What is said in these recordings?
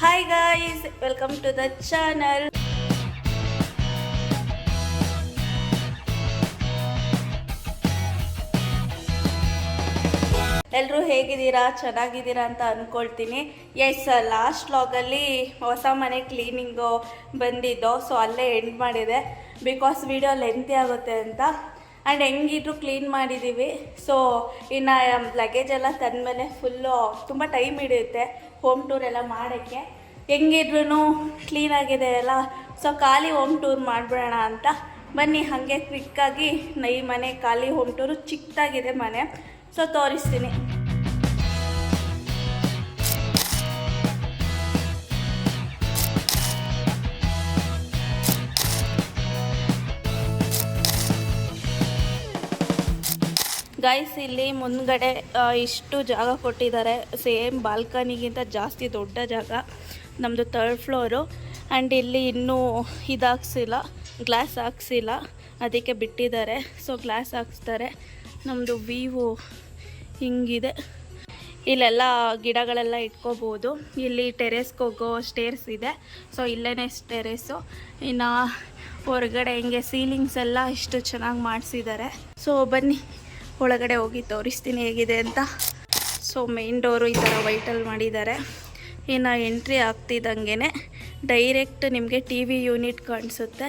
Hi guys, welcome to the channel. ಎಲ್ಲರೂ ಹೇಗಿದ್ದೀರಾ, ಚೆನ್ನಾಗಿದ್ದೀರಾ ಅಂತ ಅಂದ್ಕೊಳ್ತೀನಿ. ಲಾಸ್ಟ್ ವ್ಲಾಗಲ್ಲಿ ಹೊಸ ಮನೆ ಕ್ಲೀನಿಂಗು ಬಂದಿದ್ದು, ಸೊ ಅಲ್ಲೇ ಎಂಡ್ ಮಾಡಿದೆ ಬಿಕಾಸ್ ವಿಡಿಯೋ ಲೆಂತಿ ಆಗುತ್ತೆ ಅಂತ. ಆ್ಯಂಡ್ ಹೆಂಗಿದ್ರು ಕ್ಲೀನ್ ಮಾಡಿದ್ದೀವಿ. ಸೊ ಇನ್ನು ಲಗೇಜ್ ಎಲ್ಲ ತಂದಮೇಲೆ ಫುಲ್ಲು ತುಂಬ ಟೈಮ್ ಹಿಡಿಯುತ್ತೆ ಹೋಮ್ ಟೂರ್ ಎಲ್ಲ ಮಾಡೋಕ್ಕೆ. ಹೆಂಗಿದ್ರೂ ಕ್ಲೀನಾಗಿದೆ ಅಲ್ಲ, ಸೊ ಖಾಲಿ ಹೋಮ್ ಟೂರ್ ಮಾಡಿಬಿಡೋಣ ಅಂತ ಬನ್ನಿ. ಹಾಗೆ ಕ್ವಿಕ್ಕಾಗಿ ಈ ಮನೆ ಖಾಲಿ ಹೋಮ್ ಟೂರು, ಚಿಕ್ಕದಾಗಿದೆ ಮನೆ, ಸೊ ತೋರಿಸ್ತೀನಿ. ಗೈಸ್, ಇಲ್ಲಿ ಮುಂದ್ಗಡೆ ಇಷ್ಟು ಜಾಗ ಕೊಟ್ಟಿದ್ದಾರೆ. ಸೇಮ್ ಬಾಲ್ಕನಿಗಿಂತ ಜಾಸ್ತಿ ದೊಡ್ಡ ಜಾಗ. ನಮ್ಮದು 3rd ಫ್ಲೋರು. ಆ್ಯಂಡ್ ಇಲ್ಲಿ ಇನ್ನೂ ಇದಾಕ್ಸಿಲ್ಲ, ಗ್ಲಾಸ್ ಹಾಕ್ಸಿಲ್ಲ, ಅದಕ್ಕೆ ಬಿಟ್ಟಿದ್ದಾರೆ. ಸೊ ಗ್ಲಾಸ್ ಹಾಕ್ಸ್ತಾರೆ. ನಮ್ಮದು ವ್ಯೂ ಹಿಂಗಿದೆ. ಇಲ್ಲೆಲ್ಲ ಗಿಡಗಳೆಲ್ಲ ಇಟ್ಕೋಬೋದು. ಇಲ್ಲಿ ಟೆರೇಸ್ಗೆ ಹೋಗೋ ಸ್ಟೇರ್ಸ್ ಇದೆ, ಸೊ ಇಲ್ಲೇ ಟೆರೇಸು. ಇನ್ನು ಹೊರಗಡೆ ಹಿಂಗೆ ಸೀಲಿಂಗ್ಸ್ ಎಲ್ಲ ಇಷ್ಟು ಚೆನ್ನಾಗಿ ಮಾಡಿಸಿದ್ದಾರೆ. ಸೊ ಬನ್ನಿ ಒಳಗಡೆ ಹೋಗಿ ತೋರಿಸ್ತೀನಿ ಹೇಗಿದೆ ಅಂತ. ಸೊ ಮೇನ್ ಡೋರು ಈ ಥರ ವೈಟಲ್ಲಿ ಮಾಡಿದ್ದಾರೆ. ಇನ್ನು ಎಂಟ್ರಿ ಆಗ್ತಿದ್ದಂಗೆ ಡೈರೆಕ್ಟ್ ನಿಮಗೆ ಟಿ ವಿ ಯೂನಿಟ್ ಕಾಣಿಸುತ್ತೆ.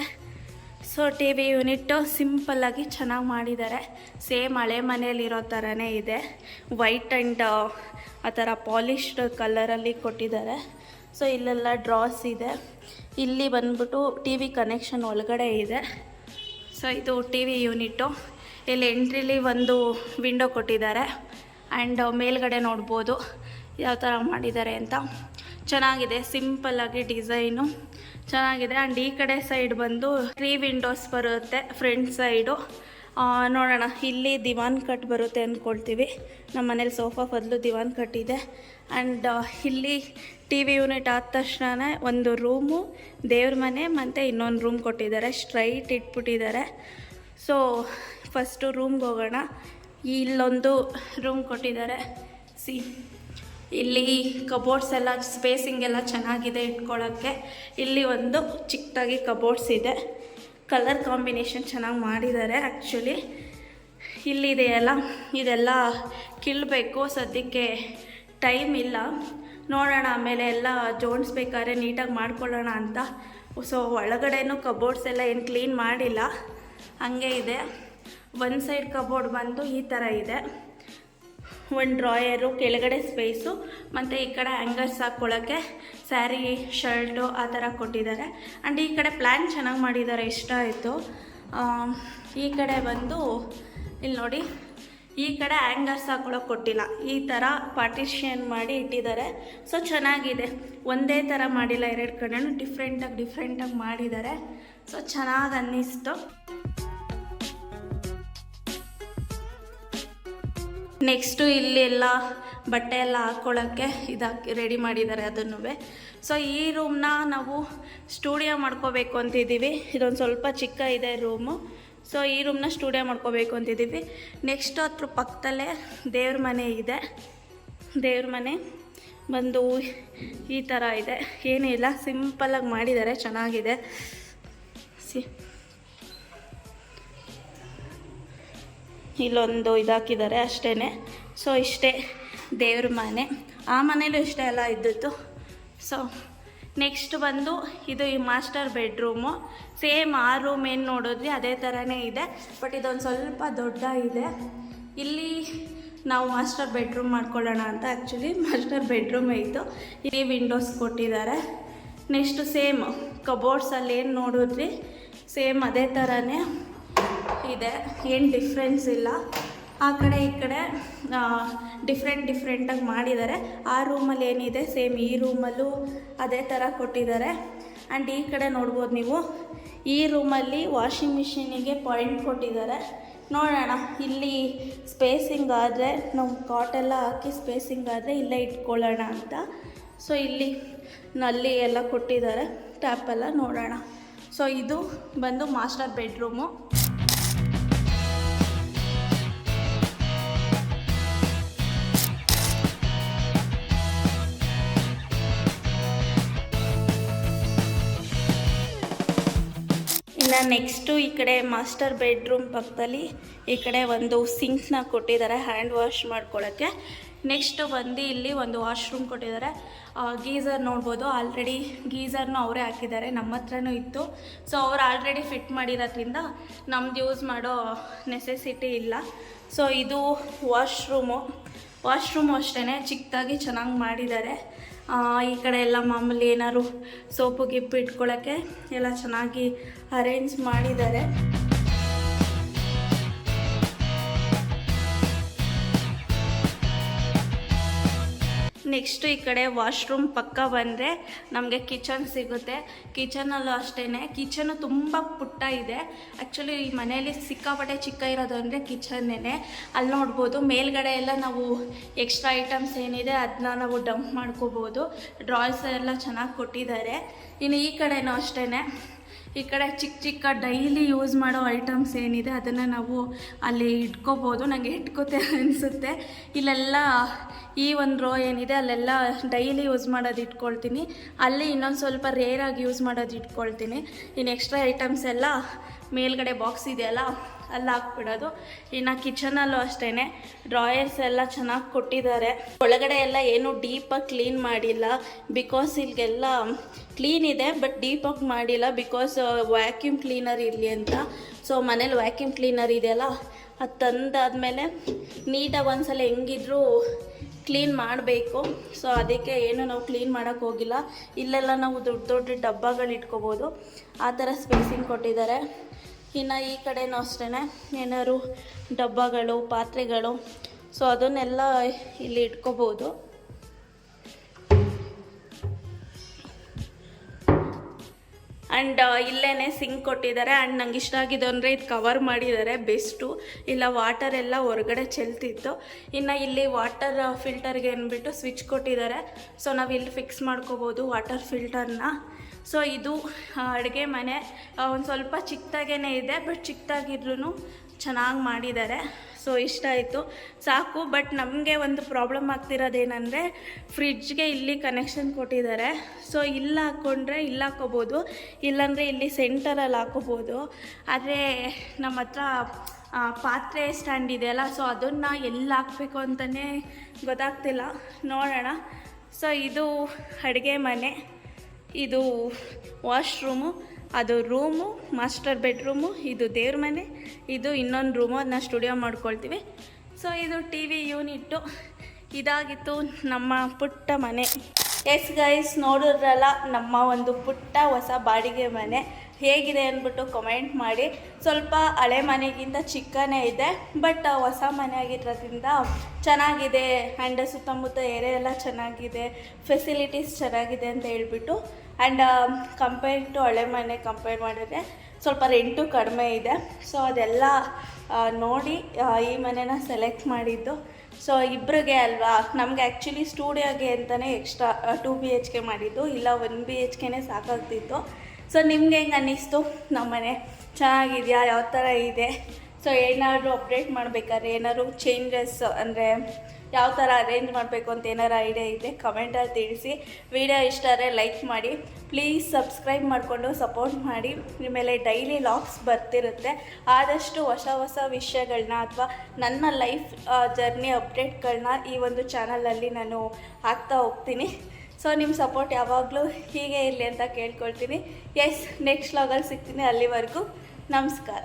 ಸೊ ಟಿ ವಿ ಯೂನಿಟ್ಟು ಸಿಂಪಲ್ಲಾಗಿ ಚೆನ್ನಾಗಿ ಮಾಡಿದ್ದಾರೆ. ಸೇಮ್ ಹಳೆ ಮನೆಯಲ್ಲಿರೋ ಥರನೇ ಇದೆ. ವೈಟ್ ಆ್ಯಂಡ್ ಆ ಥರ ಪಾಲಿಶ್ಡ್ ಕಲರಲ್ಲಿ ಕೊಟ್ಟಿದ್ದಾರೆ. ಸೊ ಇಲ್ಲೆಲ್ಲ ಡ್ರಾಸ್ ಇದೆ. ಇಲ್ಲಿ ಬಂದ್ಬಿಟ್ಟು ಟಿ ವಿ ಕನೆಕ್ಷನ್ ಒಳಗಡೆ ಇದೆ. ಸೊ ಇದು ಟಿ ವಿ ಯೂನಿಟ್ಟು. ಇಲ್ಲಿ ಎಂಟ್ರಿಲಿ ಒಂದು ವಿಂಡೋ ಕೊಟ್ಟಿದ್ದಾರೆ. ಆ್ಯಂಡ್ ಮೇಲ್ಗಡೆ ನೋಡ್ಬೋದು ಯಾವ ಥರ ಮಾಡಿದ್ದಾರೆ ಅಂತ. ಚೆನ್ನಾಗಿದೆ, ಸಿಂಪಲ್ಲಾಗಿ ಡಿಸೈನು ಚೆನ್ನಾಗಿದೆ. ಆ್ಯಂಡ್ ಈ ಕಡೆ ಸೈಡ್ ಬಂದು 3 ವಿಂಡೋಸ್ ಬರುತ್ತೆ ಫ್ರಂಟ್ ಸೈಡು. ನೋಡೋಣ, ಇಲ್ಲಿ ದಿವಾನ್ ಕಟ್ ಬರುತ್ತೆ ಅಂದ್ಕೊಳ್ತೀವಿ. ನಮ್ಮ ಮನೇಲಿ ಸೋಫಾ ಬದಲು ದಿವಾನ್ ಕಟ್ ಇದೆ. ಆ್ಯಂಡ್ ಇಲ್ಲಿ ಟಿ ವಿ ಯೂನಿಟ್ ಆದ ತಕ್ಷಣ ಒಂದು ರೂಮು, ದೇವ್ರ ಮನೆ ಮತ್ತು ಇನ್ನೊಂದು ರೂಮ್ ಕೊಟ್ಟಿದ್ದಾರೆ. ಸ್ಟ್ರೈಟ್ ಇಟ್ಬಿಟ್ಟಿದ್ದಾರೆ. ಸೊ ಫಸ್ಟು ರೂಮ್ಗೆ ಹೋಗೋಣ. ಇಲ್ಲೊಂದು ರೂಮ್ ಕೊಟ್ಟಿದ್ದಾರೆ. ಇಲ್ಲಿ ಕಬೋರ್ಡ್ಸ್ ಎಲ್ಲ ಸ್ಪೇಸಿಂಗ್ ಎಲ್ಲ ಚೆನ್ನಾಗಿದೆ ಇಟ್ಕೊಳ್ಳೋಕ್ಕೆ. ಇಲ್ಲಿ ಒಂದು ಚಿಕ್ಕದಾಗಿ ಕಬೋರ್ಡ್ಸ್ ಇದೆ. ಕಲರ್ ಕಾಂಬಿನೇಷನ್ ಚೆನ್ನಾಗಿ ಮಾಡಿದ್ದಾರೆ ಆ್ಯಕ್ಚುಲಿ. ಇಲ್ಲಿದೆಯಲ್ಲ, ಇದೆಲ್ಲ ಕೀಳಬೇಕು, ಸದ್ಯಕ್ಕೆ ಟೈಮ್ ಇಲ್ಲ. ನೋಡೋಣ, ಆಮೇಲೆ ಎಲ್ಲ ಜೋಡಿಸ್ಬೇಕಾದ್ರೆ ನೀಟಾಗಿ ಮಾಡ್ಕೊಳ್ಳೋಣ ಅಂತ. ಸೊ ಒಳಗಡೆನೂ ಕಬೋರ್ಡ್ಸ್ ಎಲ್ಲ ಏನು ಕ್ಲೀನ್ ಮಾಡಿಲ್ಲ, ಹಂಗೆ ಇದೆ. ಒಂದು ಸೈಡ್ ಕಬೋರ್ಡ್ ಬಂದು ಈ ಥರ ಇದೆ. ಒಂದು ಡ್ರಾಯರು, ಕೆಳಗಡೆ ಸ್ಪೇಸು, ಮತ್ತು ಈ ಕಡೆ ಹ್ಯಾಂಗರ್ಸ್ ಹಾಕ್ಕೊಳ್ಳೋಕ್ಕೆ ಸ್ಯಾರಿ, ಶರ್ಟು ಆ ಥರ ಕೊಟ್ಟಿದ್ದಾರೆ. ಆ್ಯಂಡ್ ಈ ಕಡೆ ಪ್ಲ್ಯಾನ್ ಚೆನ್ನಾಗಿ ಮಾಡಿದ್ದಾರೆ, ಇಷ್ಟ ಆಯಿತು. ಈ ಕಡೆ ಬಂದು ಇಲ್ಲಿ ನೋಡಿ, ಈ ಕಡೆ ಹ್ಯಾಂಗರ್ಸ್ ಹಾಕ್ಕೊಳ್ಳೋಕೆ ಕೊಟ್ಟಿಲ್ಲ, ಈ ಥರ ಪಾರ್ಟಿಷನ್ ಮಾಡಿ ಇಟ್ಟಿದ್ದಾರೆ. ಸೊ ಚೆನ್ನಾಗಿದೆ, ಒಂದೇ ಥರ ಮಾಡಿಲ್ಲ, 2 ಕಡೆನೂ ಡಿಫ್ರೆಂಟಾಗಿ ಮಾಡಿದ್ದಾರೆ. ಸೊ ಚೆನ್ನಾಗಿ ಅನ್ನಿಸ್ತು. ನೆಕ್ಸ್ಟು ಇಲ್ಲಿ ಎಲ್ಲ ಬಟ್ಟೆ ಎಲ್ಲ ಹಾಕ್ಕೊಳ್ಳೋಕ್ಕೆ ಇದಾಕಿ ರೆಡಿ ಮಾಡಿದ್ದಾರೆ ಅದನ್ನು. ಸೊ ಈ ರೂಮ್ನ ನಾವು ಸ್ಟುಡಿಯೋ ಮಾಡ್ಕೋಬೇಕು ಅಂತಿದ್ದೀವಿ. ಇದೊಂದು ಸ್ವಲ್ಪ ಚಿಕ್ಕ ಇದೆ ರೂಮು. ಸೊ ಈ ರೂಮ್ನ ಸ್ಟುಡಿಯೋ ಮಾಡ್ಕೋಬೇಕು ಅಂತಿದ್ದೀವಿ. ನೆಕ್ಸ್ಟ್ ಅದ್ರ ಪಕ್ಕದಲ್ಲೇ ದೇವ್ರ ಮನೆ ಇದೆ. ದೇವ್ರ ಮನೆ ಬಂದು ಈ ಥರ ಇದೆ, ಏನಿಲ್ಲ, ಸಿಂಪಲ್ಲಾಗಿ ಮಾಡಿದ್ದಾರೆ, ಚೆನ್ನಾಗಿದೆ. ಇಲ್ಲೊಂದು ಇದಾಕಿದ್ದಾರೆ ಅಷ್ಟೇ. ಸೊ ಇಷ್ಟೇ ದೇವ್ರ ಮನೆ. ಆ ಮನೇಲೂ ಇಷ್ಟೇ ಎಲ್ಲ ಇದ್ದಿತ್ತು. ಸೊ ನೆಕ್ಸ್ಟ್ ಬಂದು ಇದು ಈ ಮಾಸ್ಟರ್ ಬೆಡ್ರೂಮು. ಸೇಮ್ ಆ ರೂಮ್ ಏನು ನೋಡಿದ್ವಿ ಅದೇ ಥರನೇ ಇದೆ, ಬಟ್ ಇದೊಂದು ಸ್ವಲ್ಪ ದೊಡ್ಡ ಇದೆ. ಇಲ್ಲಿ ನಾವು ಮಾಸ್ಟರ್ ಬೆಡ್ರೂಮ್ ಮಾಡ್ಕೊಳ್ಳೋಣ ಅಂತ ಆ್ಯಕ್ಚುಲಿ ಮಾಸ್ಟರ್ ಬೆಡ್ರೂಮ್ ಇತ್ತು. ಇಲ್ಲಿ ವಿಂಡೋಸ್ ಕೊಟ್ಟಿದ್ದಾರೆ. ನೆಕ್ಸ್ಟು ಸೇಮ್ ಕಬೋರ್ಡ್ಸಲ್ಲಿ ಏನು ನೋಡಿದ್ವಿ ಸೇಮ್ ಅದೇ ಥರನೇ ಇದೆ, ಏನು ಡಿಫ್ರೆನ್ಸ್ ಇಲ್ಲ. ಆ ಕಡೆ ಈ ಕಡೆ ಡಿಫ್ರೆಂಟಾಗಿ ಮಾಡಿದ್ದಾರೆ. ಆ ರೂಮಲ್ಲಿ ಏನಿದೆ ಸೇಮ್ ಈ ರೂಮಲ್ಲೂ ಅದೇ ಥರ ಕೊಟ್ಟಿದ್ದಾರೆ. ಆ್ಯಂಡ್ ಈ ಕಡೆ ನೋಡ್ಬೋದು ನೀವು, ಈ ರೂಮಲ್ಲಿ ವಾಷಿಂಗ್ ಮಿಷಿನಿಗೆ ಪಾಯಿಂಟ್ ಕೊಟ್ಟಿದ್ದಾರೆ. ನೋಡೋಣ, ಇಲ್ಲಿ ಸ್ಪೇಸಿಂಗ್ ಆದರೆ ನಾವು ಕಾಟೆಲ್ಲ ಹಾಕಿ ಸ್ಪೇಸಿಂಗ್ ಆದರೆ ಇಲ್ಲೇ ಇಟ್ಕೊಳ್ಳೋಣ ಅಂತ. ಸೊ ಇಲ್ಲಿ ನಲ್ಲಿ ಎಲ್ಲ ಕೊಟ್ಟಿದ್ದಾರೆ, ಟ್ಯಾಪೆಲ್ಲ. ನೋಡೋಣ. ಸೊ ಇದು ಬಂದು ಮಾಸ್ಟರ್ ಬೆಡ್ರೂಮು. ಇನ್ನು ನೆಕ್ಸ್ಟು ಈ ಕಡೆ ಮಾಸ್ಟರ್ ಬೆಡ್ರೂಮ್ ಪಕ್ಕದಲ್ಲಿ ಈ ಕಡೆ ಒಂದು ಸಿಂಕ್ನ ಕೊಟ್ಟಿದ್ದಾರೆ ಹ್ಯಾಂಡ್ ವಾಶ್ ಮಾಡ್ಕೊಳ್ಳೋಕ್ಕೆ. ನೆಕ್ಸ್ಟ್ ಬಂದು ಇಲ್ಲಿ ಒಂದು ವಾಶ್ರೂಮ್ ಕೊಟ್ಟಿದ್ದಾರೆ. ಗೀಝರ್ ನೋಡ್ಬೋದು, ಆಲ್ರೆಡಿ ಗೀಝರ್ನು ಅವರೇ ಹಾಕಿದ್ದಾರೆ, ನಮ್ಮ ಹತ್ರನೂ ಇತ್ತು. ಸೊ ಅವ್ರು ಆಲ್ರೆಡಿ ಫಿಟ್ ಮಾಡಿರೋದ್ರಿಂದ ನಮ್ದು ಯೂಸ್ ಮಾಡೋ ನೆಸೆಸಿಟಿ ಇಲ್ಲ. ಸೊ ಇದು ವಾಶ್ರೂಮು ಅಷ್ಟೇ ಚಿಕ್ಕದಾಗಿ ಚೆನ್ನಾಗಿ ಮಾಡಿದ್ದಾರೆ. ಈ ಕಡೆ ಎಲ್ಲ ಮಾಮೂಲಿ ಏನಾದ್ರು ಸೋಪು ಗಿಪ್ಪು ಇಟ್ಕೊಳ್ಳೋಕ್ಕೆ ಎಲ್ಲ ಚೆನ್ನಾಗಿ ಅರೇಂಜ್ ಮಾಡಿದ್ದಾರೆ. ನೆಕ್ಸ್ಟು ಈ ಕಡೆ ವಾಶ್ರೂಮ್ ಪಕ್ಕ ಬಂದರೆ ನಮಗೆ ಕಿಚನ್ ಸಿಗುತ್ತೆ. ಕಿಚನಲ್ಲೂ ಅಷ್ಟೇ, ಕಿಚನು ತುಂಬ ಪುಟ್ಟ ಇದೆ. ಆ್ಯಕ್ಚುಲಿ ಈ ಮನೆಯಲ್ಲಿ ಸಿಕ್ಕಾಪಟ್ಟೆ ಚಿಕ್ಕ ಇರೋದು ಅಂದರೆ ಕಿಚನ್ನೇ. ಅಲ್ಲಿ ನೋಡ್ಬೋದು ಮೇಲ್ಗಡೆ ಎಲ್ಲ ನಾವು ಎಕ್ಸ್ಟ್ರಾ ಐಟಮ್ಸ್ ಏನಿದೆ ಅದನ್ನ ನಾವು ಡಂಪ್ ಮಾಡ್ಕೋಬೋದು. ಡ್ರಾಯ್ಸ್ ಎಲ್ಲ ಚೆನ್ನಾಗಿ ಕೊಟ್ಟಿದ್ದಾರೆ. ಇನ್ನು ಈ ಕಡೆನೂ ಅಷ್ಟೇ, ಈ ಕಡೆ ಚಿಕ್ಕ ಡೈಲಿ ಯೂಸ್ ಮಾಡೋ ಐಟಮ್ಸ್ ಏನಿದೆ ಅದನ್ನು ನಾವು ಅಲ್ಲಿ ಇಟ್ಕೋಬೋದು. ನನಗೆ ಇಟ್ಕೋತೆ ಅನಿಸುತ್ತೆ. ಇಲ್ಲೆಲ್ಲ ಈ ಒಂದು ರೋ ಏನಿದೆ ಅಲ್ಲೆಲ್ಲ ಡೈಲಿ ಯೂಸ್ ಮಾಡೋದು ಇಟ್ಕೊಳ್ತೀನಿ, ಅಲ್ಲಿ ಇನ್ನೊಂದು ಸ್ವಲ್ಪ ರೇರಾಗಿ ಯೂಸ್ ಮಾಡೋದು ಇಟ್ಕೊಳ್ತೀನಿ. ಇನ್ನು ಎಕ್ಸ್ಟ್ರಾ ಐಟಮ್ಸ್ ಎಲ್ಲ ಮೇಲ್ಗಡೆ ಬಾಕ್ಸ್ ಇದೆಯಲ್ಲ ಅಲ್ಲಿ ಹಾಕ್ಬಿಡೋದು. ಇನ್ನು ಕಿಚನಲ್ಲೂ ಅಷ್ಟೇ ಡ್ರಾಯರ್ಸ್ ಎಲ್ಲ ಚೆನ್ನಾಗಿ ಕೊಟ್ಟಿದ್ದಾರೆ. ಒಳಗಡೆ ಎಲ್ಲ ಏನು ಡೀಪಾಗಿ ಕ್ಲೀನ್ ಮಾಡಿಲ್ಲ, ಬಿಕಾಸ್ ಇಲ್ಲಿಗೆಲ್ಲ ಕ್ಲೀನ್ ಇದೆ ಬಟ್ ಡೀಪಾಗಿ ಮಾಡಿಲ್ಲ, ಬಿಕಾಸ್ ವ್ಯಾಕ್ಯೂಮ್ ಕ್ಲೀನರ್ ಇರಲಿ ಅಂತ. ಸೊ ಮನೇಲಿ ವ್ಯಾಕ್ಯೂಮ್ ಕ್ಲೀನರ್ ಇದೆಯಲ್ಲ ಅದು ತಂದಾದಮೇಲೆ ನೀಟಾಗಿ ಒಂದ್ಸಲ ಹೆಂಗಿದ್ರೂ ಕ್ಲೀನ್ ಮಾಡಬೇಕು. ಸೊ ಅದಕ್ಕೆ ಏನು ನಾವು ಕ್ಲೀನ್ ಮಾಡೋಕ್ಕೆ ಹೋಗಿಲ್ಲ. ಇಲ್ಲೆಲ್ಲ ನಾವು ದೊಡ್ಡ ದೊಡ್ಡ ಡಬ್ಬಗಳು ಇಟ್ಕೋಬೋದು, ಆ ಥರ ಸ್ಪೇಸಿಂಗ್ ಕೊಟ್ಟಿದ್ದಾರೆ. ಇನ್ನು ಈ ಕಡೆನೂ ಅಷ್ಟೇ ಏನಾದ್ರು ಡಬ್ಬಗಳು ಪಾತ್ರೆಗಳು ಸೊ ಅದನ್ನೆಲ್ಲ ಇಲ್ಲಿ ಇಟ್ಕೋಬೋದು. ಆ್ಯಂಡ್ ಇಲ್ಲೇ ಸಿಂಕ್ ಕೊಟ್ಟಿದ್ದಾರೆ. ಆ್ಯಂಡ್ ನಂಗೆ ಇಷ್ಟ ಆಗಿದೆ ಅಂದರೆ ಇದು ಕವರ್ ಮಾಡಿದ್ದಾರೆ, ಬೆಸ್ಟು. ಇಲ್ಲ ವಾಟರ್ ಎಲ್ಲ ಹೊರಗಡೆ ಚೆಲ್ತಿತ್ತು. ಇನ್ನು ಇಲ್ಲಿ ವಾಟರ್ ಫಿಲ್ಟರ್ಗೆ ಅಂದ್ಬಿಟ್ಟು ಸ್ವಿಚ್ ಕೊಟ್ಟಿದ್ದಾರೆ. ಸೊ ನಾವು ಇಲ್ಲಿ ಫಿಕ್ಸ್ ಮಾಡ್ಕೋಬೋದು ವಾಟರ್ ಫಿಲ್ಟರ್ನ. ಸೊ ಇದು ಅಡುಗೆ ಮನೆ ಒಂದು ಸ್ವಲ್ಪ ಚಿಕ್ಕದಾಗೇ ಇದೆ, ಬಟ್ ಚಿಕ್ಕದಾಗಿದ್ರೂ ಚೆನ್ನಾಗಿ ಮಾಡಿದ್ದಾರೆ. ಸೊ ಇಷ್ಟ ಆಯಿತು, ಸಾಕು. ಬಟ್ ನಮಗೆ ಒಂದು ಪ್ರಾಬ್ಲಮ್ ಆಗ್ತಿರೋದೇನೆಂದರೆ ಫ್ರಿಡ್ಜ್ಗೆ ಇಲ್ಲಿ ಕನೆಕ್ಷನ್ ಕೊಟ್ಟಿದ್ದಾರೆ. ಸೊ ಇಲ್ಲಿ ಹಾಕ್ಕೊಂಡ್ರೆ ಇಲ್ಲಿ ಹಾಕೋಬೋದು, ಇಲ್ಲಾಂದರೆ ಇಲ್ಲಿ ಸೆಂಟರಲ್ಲಿ ಹಾಕೋಬೋದು. ಆದರೆ ನಮ್ಮ ಹತ್ರ ಪಾತ್ರೆ ಸ್ಟ್ಯಾಂಡ್ ಇದೆಯಲ್ಲ, ಸೊ ಅದನ್ನು ಎಲ್ಲಿ ಹಾಕಬೇಕು ಅಂತಲೇ ಗೊತ್ತಾಗ್ತಿಲ್ಲ, ನೋಡೋಣ. ಸೊ ಇದು ಅಡುಗೆ ಮನೆ, ಇದು ವಾಶ್ರೂಮು, ಅದು ರೂಮು ಮಾಸ್ಟರ್ ಬೆಡ್ರೂಮು, ಇದು ದೇವ್ರ ಮನೆ, ಇದು ಇನ್ನೊಂದು ರೂಮು, ಅದನ್ನ ಸ್ಟುಡಿಯೋ ಮಾಡ್ಕೊಳ್ತೀವಿ. ಸೊ ಇದು ಟಿ ವಿ ಯೂನಿಟ್ಟು. ಇದಾಗಿತ್ತು ನಮ್ಮ ಪುಟ್ಟ ಮನೆ. ಎಸ್ ಗೈಸ್, ನೋಡಿದ್ರಲ್ಲ ನಮ್ಮ ಒಂದು ಪುಟ್ಟ ಹೊಸ ಬಾಡಿಗೆ ಮನೆ ಹೇಗಿದೆ ಅಂದ್ಬಿಟ್ಟು ಕಮೆಂಟ್ ಮಾಡಿ. ಸ್ವಲ್ಪ ಹಳೆ ಮನೆಗಿಂತ ಚಿಕ್ಕನೇ ಇದೆ, ಬಟ್ ಹೊಸ ಮನೆ ಆಗಿರೋದ್ರಿಂದ ಚೆನ್ನಾಗಿದೆ. ಆ್ಯಂಡ್ ಸುತ್ತಮುತ್ತ ಏರಿಯಾ ಎಲ್ಲ ಚೆನ್ನಾಗಿದೆ, ಫೆಸಿಲಿಟೀಸ್ ಚೆನ್ನಾಗಿದೆ ಅಂತ ಹೇಳ್ಬಿಟ್ಟು. ಆ್ಯಂಡ್ ಕಂಪೇರ್ ಟು ಹಳೆ ಮನೆ ಕಂಪೇರ್ ಮಾಡಿದ್ರೆ ಸ್ವಲ್ಪ ರೆಂಟು ಕಡಿಮೆ ಇದೆ. ಸೊ ಅದೆಲ್ಲ ನೋಡಿ ಈ ಮನೆನ ಸೆಲೆಕ್ಟ್ ಮಾಡಿದ್ದು. ಸೊ ಇಬ್ಬರಿಗೆ ಅಲ್ವಾ, ನಮಗೆ ಆ್ಯಕ್ಚುಲಿ ಸ್ಟುಡಿಯೋಗೆ ಅಂತಲೇ ಎಕ್ಸ್ಟ್ರಾ 2 BHK ಮಾಡಿದ್ದು, ಇಲ್ಲ 1 BHKನೇ ಸಾಕಾಗ್ತಿತ್ತು. ಸೊ ನಿಮ್ಗೆ ಹೆಂಗೆ ಅನ್ನಿಸ್ತು ನಮ್ಮ ಮನೆ? ಚೆನ್ನಾಗಿದೆಯಾ? ಯಾವ ಥರ ಇದೆ? ಸೊ ಏನಾದರೂ ಅಪ್ಡೇಟ್ ಮಾಡಬೇಕಾದ್ರೆ ಏನಾದ್ರು ಚೇಂಜಸ್ ಅಂದರೆ ಯಾವ ಥರ ಅರೇಂಜ್ ಮಾಡಬೇಕು ಅಂತ ಏನಾರು ಐಡಿಯಾ ಇದೆ ಕಮೆಂಟಲ್ಲಿ ತಿಳಿಸಿ. ವಿಡಿಯೋ ಇಷ್ಟ ಆದರೆ ಲೈಕ್ ಮಾಡಿ, ಪ್ಲೀಸ್ ಸಬ್ಸ್ಕ್ರೈಬ್ ಮಾಡಿಕೊಂಡು ಸಪೋರ್ಟ್ ಮಾಡಿ. ನಿಮ್ಮೇಲೆ ಡೈಲಿ ಲಾಗ್ಸ್ ಬರ್ತಿರುತ್ತೆ. ಆದಷ್ಟು ಹೊಸ ವಿಷಯಗಳನ್ನ ಅಥವಾ ನನ್ನ ಲೈಫ್ ಜರ್ನಿ ಅಪ್ಡೇಟ್ಗಳನ್ನ ಈ ಒಂದು ಚಾನಲಲ್ಲಿ ನಾನು ಹಾಕ್ತಾ ಹೋಗ್ತೀನಿ. ಸೊ ನಿಮ್ಮ ಸಪೋರ್ಟ್ ಯಾವಾಗಲೂ ಹೀಗೆ ಇರಲಿ ಅಂತ ಕೇಳ್ಕೊಳ್ತೀನಿ. ಎಸ್, ನೆಕ್ಸ್ಟ್ ಲಾಗಲ್ಲಿ ಸಿಗ್ತೀನಿ. ಅಲ್ಲಿವರೆಗೂ ನಮಸ್ಕಾರ.